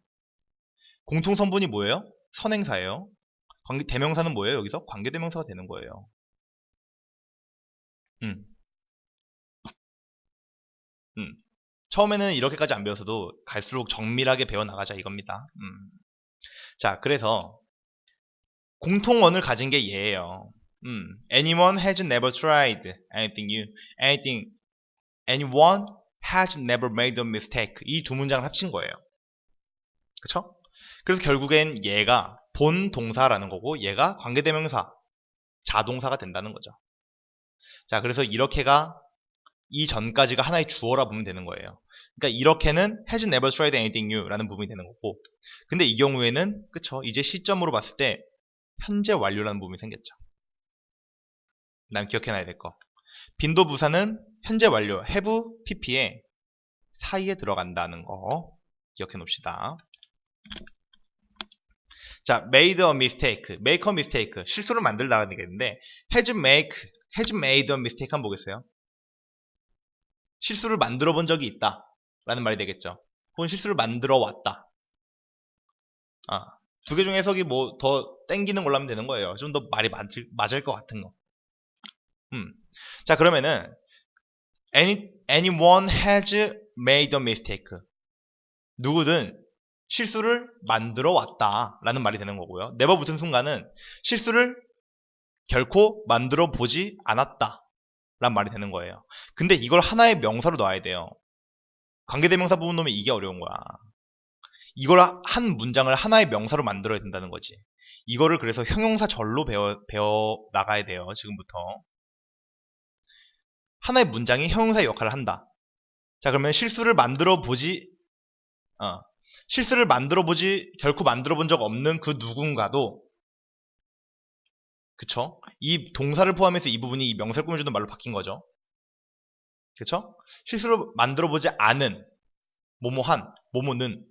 공통성분이 뭐예요? 선행사예요. 대명사는 뭐예요? 여기서 관계대명사가 되는 거예요. 처음에는 이렇게까지 안 배웠어도 갈수록 정밀하게 배워나가자 이겁니다. 자, 그래서 공통원을 가진 게 얘예요. Anyone has never tried anything new. Anyone has never made a mistake. 이 두 문장을 합친 거예요. 그쵸? 그래서 결국엔 얘가 본 동사라는 거고 얘가 관계대명사, 자동사가 된다는 거죠. 자, 그래서 이렇게가 이 전까지가 하나의 주어라 보면 되는 거예요. 그러니까 이렇게는 has never tried anything new 라는 부분이 되는 거고, 근데 이 경우에는 그쵸, 이제 시점으로 봤을 때 현재 완료라는 부분이 생겼죠. 난 기억해놔야 될 거. 빈도부사는 현재 완료 have pp에 사이에 들어간다는 거 기억해 놓읍시다. 자, made a mistake, make a mistake, 실수를 만들다가 되겠는데 has made a mistake 한번 보겠어요. 실수를 만들어 본 적이 있다 라는 말이 되겠죠. 혹은 실수를 만들어 왔다. 두 개 중에 해석이 뭐 더 땡기는 걸로 하면 되는 거예요. 좀 더 말이 맞을 것 같은 거. 자, 그러면은 anyone has made a mistake. 누구든 실수를 만들어 왔다 라는 말이 되는 거고요. never 붙은 순간은 실수를 결코 만들어 보지 않았다 라는 말이 되는 거예요. 근데 이걸 하나의 명사로 넣어야 돼요. 관계대명사 부분 넣으면 이게 어려운 거야. 이걸 한 문장을 하나의 명사로 만들어야 된다는 거지. 이거를 그래서 형용사절로 배워 나가야 돼요. 지금부터. 하나의 문장이 형용사의 역할을 한다. 자, 그러면 실수를 만들어 보지 결코 만들어 본 적 없는 그 누군가도, 그쵸? 이 동사를 포함해서 이 부분이 이 명사를 꾸며주는 말로 바뀐 거죠. 그쵸? 실수를 만들어 보지 않은, 뭐뭐한, 뭐뭐는,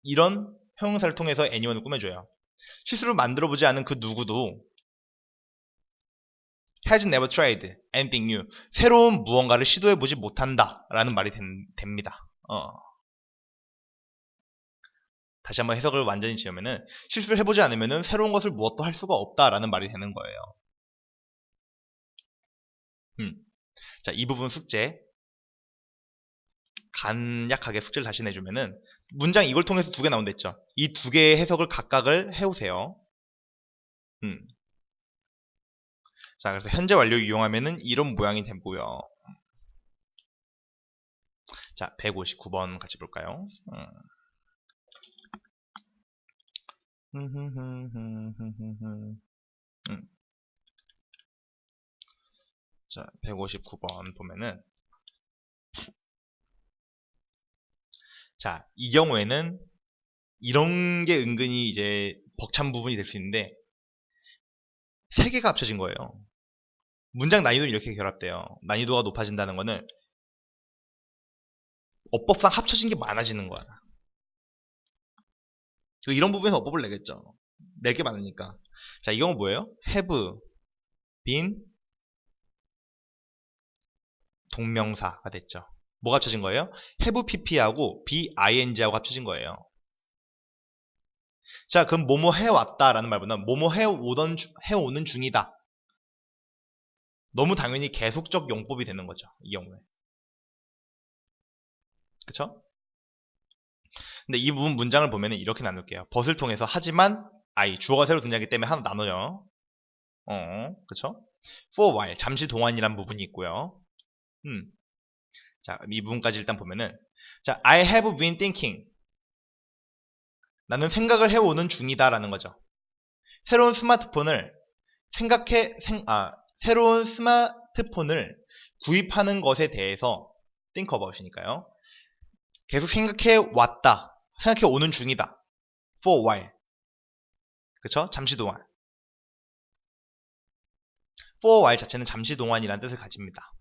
이런 형용사를 통해서 anyone을 꾸며줘요. 실수를 만들어 보지 않은 그 누구도 has never tried anything new. 새로운 무언가를 시도해보지 못한다 라는 말이 됩니다. 다시 한번 해석을 완전히 지으면은 실수를 해보지 않으면은 새로운 것을 무엇도 할 수가 없다라는 말이 되는 거예요. 자, 이 부분 숙제 간략하게 숙제를 다시 내주면은 문장 이걸 통해서 두 개 나온다 했죠. 이 두 개의 해석을 각각을 해오세요. 자, 그래서 현재 완료 이용하면은 이런 모양이 되고요. 자, 159번 같이 볼까요? 자, 159번 보면은, 자, 이 경우에는 이런 게 은근히 이제 벅찬 부분이 될 수 있는데, 세 개가 합쳐진 거예요. 문장 난이도는 이렇게 결합돼요. 난이도가 높아진다는 거는 어법상 합쳐진 게 많아지는 거야. 이런 부분에서 어법을 내겠죠. 낼 게 많으니까. 자, 이 경우 뭐예요? have, been, 동명사가 됐죠. 뭐가 합쳐진 거예요? have pp하고 be ing하고 합쳐진 거예요. 자, 그럼 뭐뭐 해왔다 라는 말보다 뭐뭐 해오는 중이다. 너무 당연히 계속적 용법이 되는 거죠. 이 경우에. 그쵸? 근데 이 부분 문장을 보면 이렇게 나눌게요. but을 통해서 하지만 I, 주어가 새로 등장하기 때문에 하나 나눠요. 그쵸? for while, 잠시 동안이란 부분이 있고요. 자, 이 부분까지 일단 보면은, 자, I have been thinking. 나는 생각을 해오는 중이다 라는 거죠. 새로운 스마트폰을 새로운 스마트폰을 구입하는 것에 대해서 think about이니까요. 계속 생각해 왔다. 생각해 오는 중이다. for a while. 그쵸? 잠시 동안. for a while 자체는 잠시 동안이라는 뜻을 가집니다.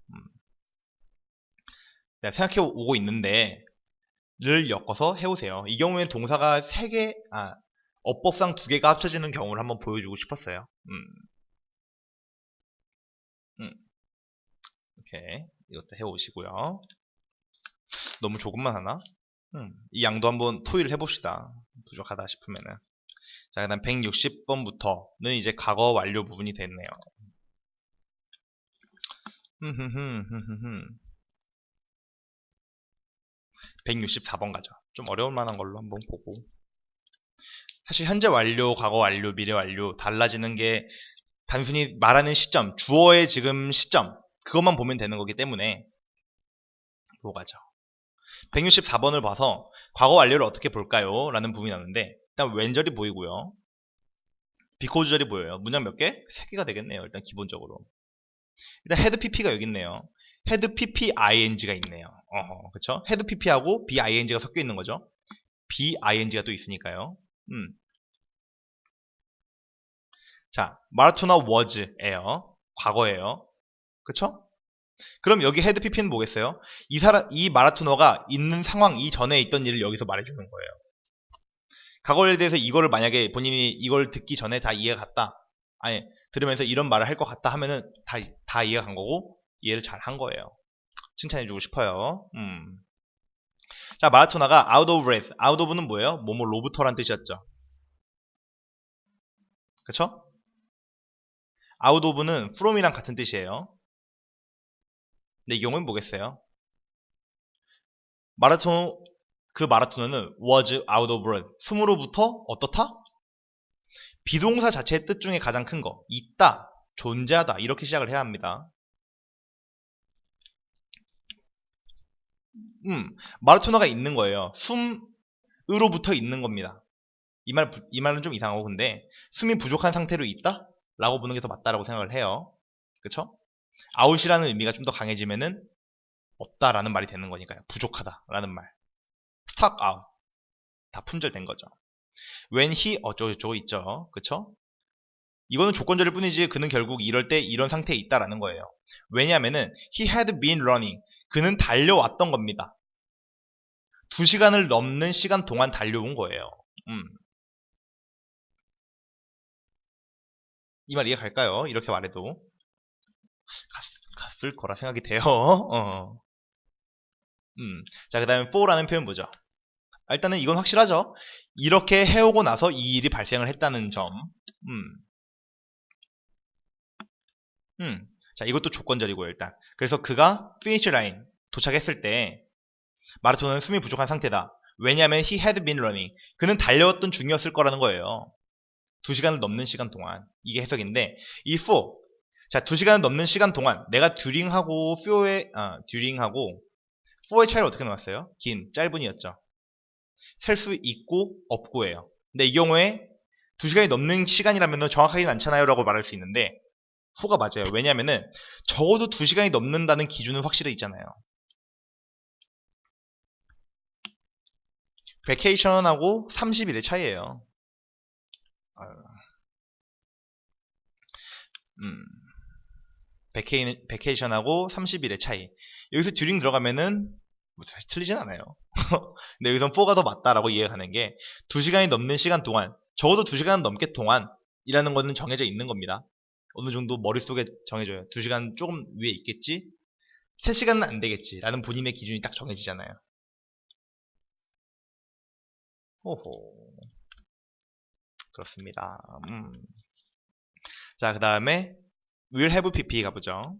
네, 생각해 오고 있는데 를 엮어서 해오세요. 이 경우에는 동사가 어법상 두 개가 합쳐지는 경우를 한번 보여주고 싶었어요. 이렇게 이것도 해오시고요. 너무 조금만 하나? 이 양도 한번 토의를 해봅시다. 부족하다 싶으면은. 자, 그 다음 160번부터는 이제 과거 완료 부분이 됐네요. 164번 가죠. 좀 어려울 만한 걸로 한번 보고. 사실 현재 완료, 과거 완료, 미래 완료 달라지는 게 단순히 말하는 시점, 주어의 지금 시점 그것만 보면 되는 거기 때문에 보고 가죠. 164번을 봐서 과거 완료를 어떻게 볼까요? 라는 부분이 나오는데 일단 웬절이 보이고요. 비코즈절이 보여요. 문장 몇 개? 3개가 되겠네요. 일단 기본적으로. 일단 헤드 pp가 여기 있네요. 헤드 pp ing가 있네요. 그쵸? 헤드 pp하고 bing가 섞여 있는 거죠. bing가 또 있으니까요. 자, 마라토나 was예요. 과거예요. 그쵸? 그럼 여기 헤드 pp는 뭐겠어요? 이 마라토너가 있는 상황 이전에 있던 일을 여기서 말해주는 거예요. 과거에 대해서 이거를 만약에 본인이 이걸 듣기 전에 다 이해가 갔다. 아니, 들으면서 이런 말을 할 것 같다 하면은 다 이해가 간 거고 이해를 잘 한 거예요. 칭찬해주고 싶어요. 자, 마라토나가 out of breath. out of는 뭐예요? 로부터란 뜻이었죠. 그쵸? out of는 from이랑 같은 뜻이에요. 근데 이 경우는 뭐겠어요? 마라토너는 was out of breath. 숨으로부터 어떻다? 비동사 자체의 뜻 중에 가장 큰 거. 있다, 존재하다. 이렇게 시작을 해야 합니다. 마라토너가 있는 거예요. 숨으로부터 있는 겁니다. 이 말은 좀 이상하고, 근데 숨이 부족한 상태로 있다? 라고 보는 게 더 맞다라고 생각을 해요. 그쵸? 아웃이라는 의미가 좀 더 강해지면은 없다라는 말이 되는 거니까요. 부족하다라는 말. stuck out. 다 품절된 거죠. when he 어쩌고저쩌고 있죠. 그쵸? 이거는 조건절일 뿐이지 그는 결국 이럴 때 이런 상태에 있다라는 거예요. 왜냐하면은 he had been running. 그는 달려왔던 겁니다. 2시간을 넘는 시간 동안 달려온 거예요. 이 말 이해 갈까요? 이렇게 말해도 갔을 거라 생각이 돼요. 자, 그 다음에 for라는 표현 보죠. 일단은 이건 확실하죠. 이렇게 해오고 나서 이 일이 발생을 했다는 점. 자, 이것도 조건절이고요, 일단. 그래서 그가 finish line 도착했을 때 마라톤은 숨이 부족한 상태다. 왜냐하면 he had been running. 그는 달려왔던 중이었을 거라는 거예요. 2시간을 넘는 시간 동안. 이게 해석인데, 이 for. 자, 2시간을 넘는 시간 동안 내가 during하고 for의 차이를 어떻게 나왔어요? 긴, 짧은이었죠. 셀 수 있고 없고예요. 근데 이 경우에 2시간이 넘는 시간이라면 정확하긴 않잖아요 라고 말할 수 있는데 for가 맞아요. 왜냐하면은 적어도 2시간이 넘는다는 기준은 확실히 있잖아요. 베케이션하고 30일의 차이예요. 베케이션하고 30일의 차이. 여기서 듀링 들어가면은 사실 틀리진 않아요. 근데 여기선 4가 더 맞다라고 이해가 가는 게 2시간이 넘는 시간 동안, 적어도 2시간 넘게 동안이라는 거는 정해져 있는 겁니다. 어느 정도 머릿속에 정해져요. 2시간 조금 위에 있겠지? 3시간은 안 되겠지 라는 본인의 기준이 딱 정해지잖아요. 호호. 그렇습니다. 자, 그 다음에 will have pp 가보죠.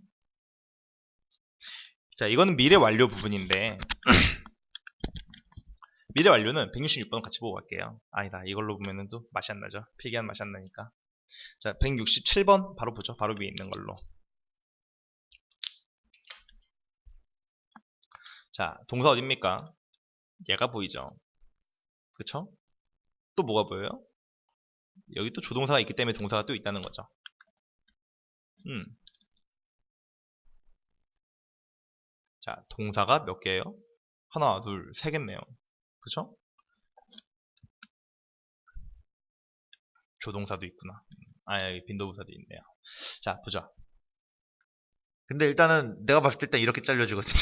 자, 이거는 미래 완료 부분인데 미래 완료는 166번 같이 보고 갈게요. 아니다, 이걸로 보면은 또 맛이 안 나죠. 필기한 맛이 안 나니까. 자, 167번 바로 보죠. 바로 위에 있는 걸로. 자, 동사 어딥니까? 얘가 보이죠. 그쵸? 또 뭐가 보여요? 여기 또 조동사가 있기 때문에 동사가 또 있다는 거죠. 자, 동사가 몇 개예요? 하나, 둘, 세 개네요. 그쵸? 조동사도 있구나. 여기 빈도부사도 있네요. 자, 보자. 근데 일단은 내가 봤을 때 일단 이렇게 잘려지거든요.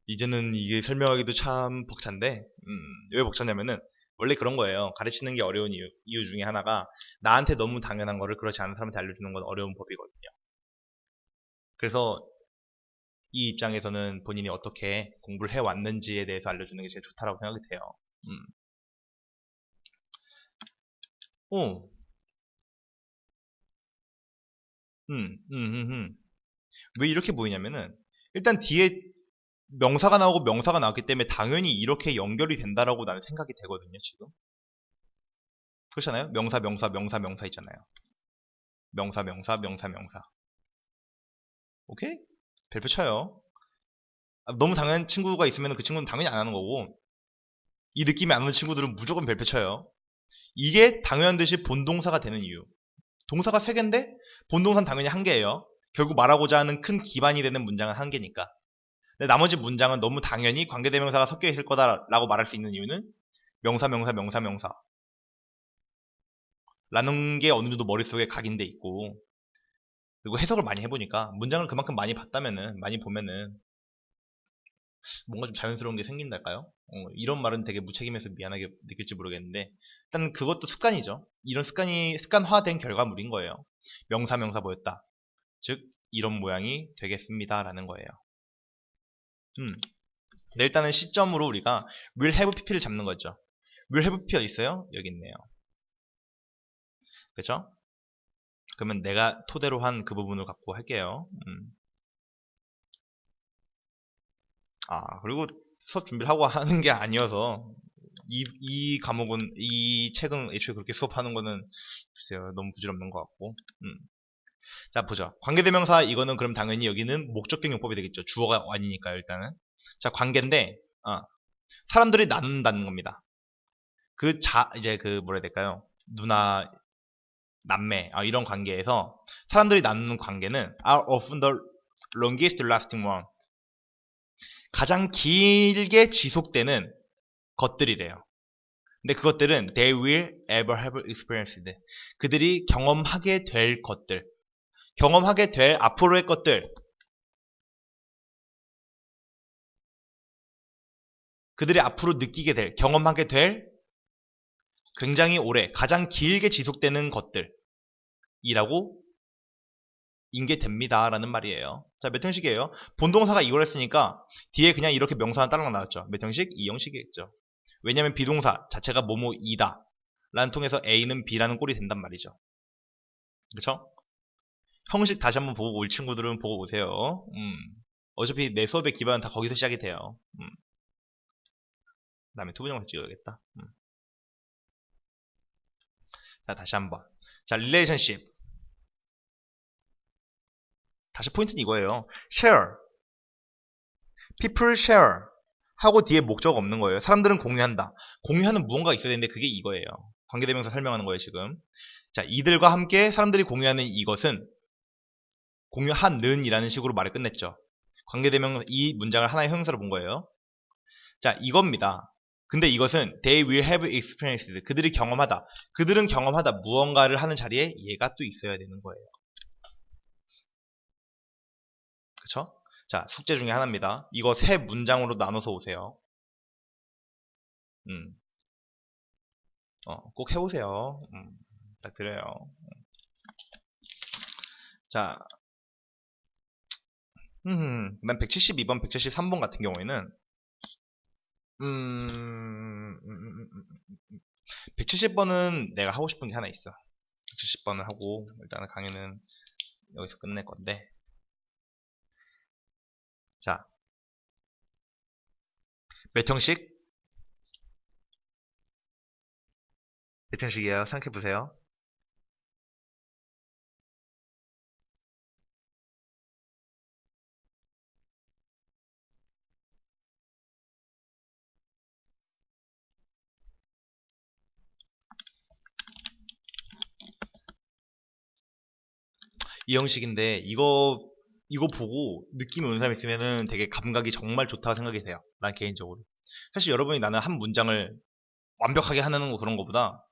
이제는 이게 설명하기도 참 벅찬데, 왜 벅차냐면은, 원래 그런 거예요. 가르치는 게 어려운 이유 중에 하나가, 나한테 너무 당연한 거를 그렇지 않은 사람한테 알려주는 건 어려운 법이거든요. 그래서, 이 입장에서는 본인이 어떻게 공부를 해왔는지에 대해서 알려주는 게 제일 좋다라고 생각이 돼요. 왜 이렇게 보이냐면은, 일단 뒤에 명사가 나오고 명사가 나왔기 때문에 당연히 이렇게 연결이 된다라고 나는 생각이 되거든요, 지금. 그렇잖아요? 명사, 명사, 명사, 명사 있잖아요. 명사, 명사, 명사, 명사. 오케이? 별표 쳐요. 너무 당연한 친구가 있으면 그 친구는 당연히 안 하는 거고, 이 느낌이 안 오는 친구들은 무조건 별표 쳐요. 이게 당연한 듯이 본동사가 되는 이유. 동사가 3개인데, 본동사는 당연히 1개예요. 결국 말하고자 하는 큰 기반이 되는 문장은 1개니까. 근데 나머지 문장은 너무 당연히 관계대명사가 섞여 있을 거다라고 말할 수 있는 이유는 명사, 명사, 명사, 명사 라는 게 어느 정도 머릿속에 각인돼 있고, 그리고 해석을 많이 해보니까 문장을 그만큼 많이 봤다면은, 많이 보면은 뭔가 좀 자연스러운 게 생긴달까요? 이런 말은 되게 무책임해서 미안하게 느낄지 모르겠는데, 일단 그것도 습관이죠. 이런 습관화된 결과물인 거예요. 명사, 명사 보였다. 즉 이런 모양이 되겠습니다 라는 거예요. 네, 일단은 시점으로 우리가 will have pp를 잡는 거죠. will have pp 어디 있어요? 여기 있네요. 그쵸? 그러면 내가 토대로 한 그 부분을 갖고 할게요. 그리고 수업 준비를 하고 하는 게 아니어서 이 과목은 이 책은 애초에 그렇게 수업하는 거는 글쎄요 너무 부질없는 것 같고. 자 보자. 관계대명사 이거는 그럼 당연히 여기는 목적격 용법이 되겠죠. 주어가 아니니까요 일단은. 자 관계인데 사람들이 나눈다는 겁니다. 이제 그 뭐라 해야 될까요? 누나 남매 이런 관계에서 사람들이 나누는 관계는 are often the longest lasting one. 가장 길게 지속되는 것들이래요. 근데 그것들은 they will ever have experienced. 그들이 경험하게 될 것들, 경험하게 될 앞으로의 것들, 그들이 앞으로 느끼게 될, 경험하게 될 굉장히 오래, 가장 길게 지속되는 것들이라고 인계됩니다. 라는 말이에요. 자, 몇 형식이에요? 본동사가 이걸 했으니까 뒤에 그냥 이렇게 명사가 따라 나왔죠. 몇 형식? 이 형식이겠죠. 왜냐면 비동사 자체가 뭐뭐이다 라는 통해서 A는 B라는 꼴이 된단 말이죠. 그쵸? 형식 다시 한번 보고 올 친구들은 보고 오세요. 어차피 내 수업의 기반은 다 거기서 시작이 돼요. 그 다음에 투부정사 찍어야겠다. 자, 다시 한번. 자, relationship. 다시 포인트는 이거예요. share. people share. 하고 뒤에 목적 없는 거예요. 사람들은 공유한다. 공유하는 무언가가 있어야 되는데 그게 이거예요. 관계대명사 설명하는 거예요, 지금. 자, 이들과 함께 사람들이 공유하는 이것은 공유하는 이라는 식으로 말을 끝냈죠. 관계대명사 이 문장을 하나의 형용사로 본 거예요. 자, 이겁니다. 근데 이것은 they will have experienced. 그들이 경험하다. 그들은 경험하다. 무언가를 하는 자리에 얘가 또 있어야 되는 거예요. 그쵸? 자, 숙제 중에 하나입니다. 이거 세 문장으로 나눠서 오세요. 꼭 해오세요. 부탁드려요. 자, 난 172번, 173번 같은 경우에는 170번은 내가 하고 싶은 게 하나 있어. 170번을 하고 일단은 강의는 여기서 끝낼 건데. 자, 몇 형식? 몇 형식이에요? 생각해보세요. 이 형식인데 이거 보고 느낌이 오는 사람 있으면은 되게 감각이 정말 좋다고 생각이 돼요. 난 개인적으로. 사실 여러분이 나는 한 문장을 완벽하게 하는 거 그런 거보다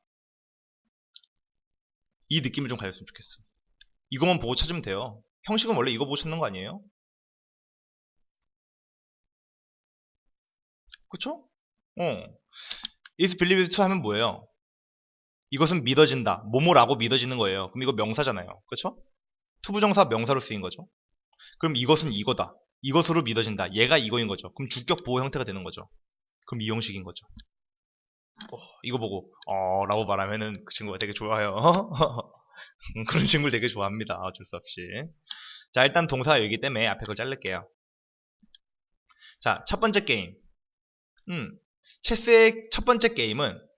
이 느낌을 좀 가졌으면 좋겠어. 이거만 보고 찾으면 돼요. 형식은 원래 이거 보고 찾는 거 아니에요? 그쵸? is believed to 하면 뭐예요? 이것은 믿어진다. 뭐뭐라고 믿어지는 거예요. 그럼 이거 명사잖아요. 그쵸? 투부정사 명사로 쓰인 거죠. 그럼 이것은 이거다. 이것으로 믿어진다. 얘가 이거인 거죠. 그럼 주격 보호 형태가 되는 거죠. 그럼 이 형식인 거죠. 이거 보고 라고 말하면은 그 친구가 되게 좋아요. 그런 친구를 되게 좋아합니다. 어쩔 수 없이. 자, 일단 동사가 여기 때문에 앞에 걸 자를게요. 자, 첫 번째 게임. 체스의 첫 번째 게임은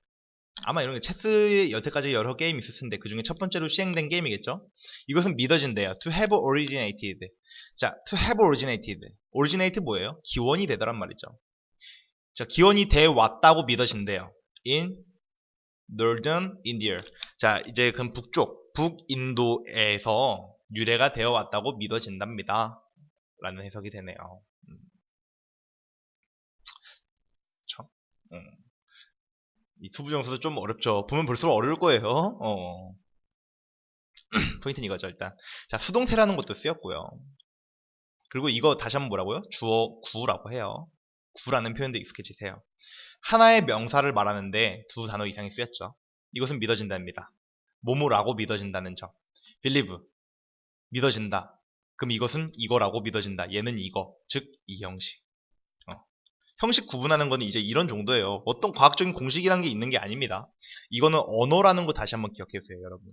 아마 이런 게 체스에 여태까지 여러 게임이 있을 텐데 그 중에 첫 번째로 시행된 게임이겠죠? 이것은 믿어진대요. To have originated. 자, to have originated. originate 뭐예요? 기원이 되더란 말이죠. 자, 기원이 돼 왔다고 믿어진대요. In Northern India. 자, 이제 그럼 북인도에서 유래가 되어 왔다고 믿어진답니다. 라는 해석이 되네요. 그쵸? 이 투부정사도 좀 어렵죠. 보면 볼수록 어려울 거예요. 포인트는 이거죠, 일단. 자, 수동태라는 것도 쓰였고요. 그리고 이거 다시 한번 뭐라고요? 주어 구라고 해요. 구라는 표현도 익숙해지세요. 하나의 명사를 말하는데 두 단어 이상이 쓰였죠. 이것은 믿어진다입니다. 뭐뭐라고 믿어진다는 점. believe. 믿어진다. 그럼 이것은 이거라고 믿어진다. 얘는 이거. 즉, 이 형식. 형식 구분하는 거는 이제 이런 정도예요. 어떤 과학적인 공식이라는 게 있는 게 아닙니다. 이거는 언어라는 거 다시 한번 기억해 주세요, 여러분.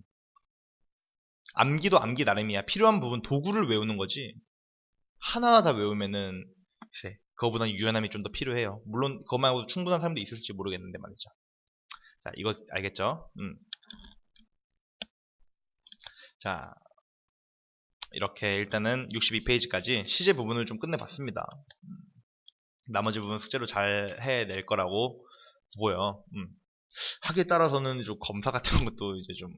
암기도 암기 나름이야. 필요한 부분 도구를 외우는 거지. 하나하나 다 외우면은 글쎄, 그거보다 유연함이 좀 더 필요해요. 물론 그거 말고도 충분한 사람도 있을지 모르겠는데 말이죠. 자, 이거 알겠죠? 자, 이렇게 일단은 62페이지까지 시제 부분을 좀 끝내봤습니다. 나머지 부분 숙제로 잘 해낼 거라고 보고요. 하기에 따라서는 좀 검사 같은 것도 이제 좀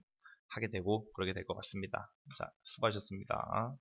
하게 되고 그러게 될 것 같습니다. 자, 수고하셨습니다.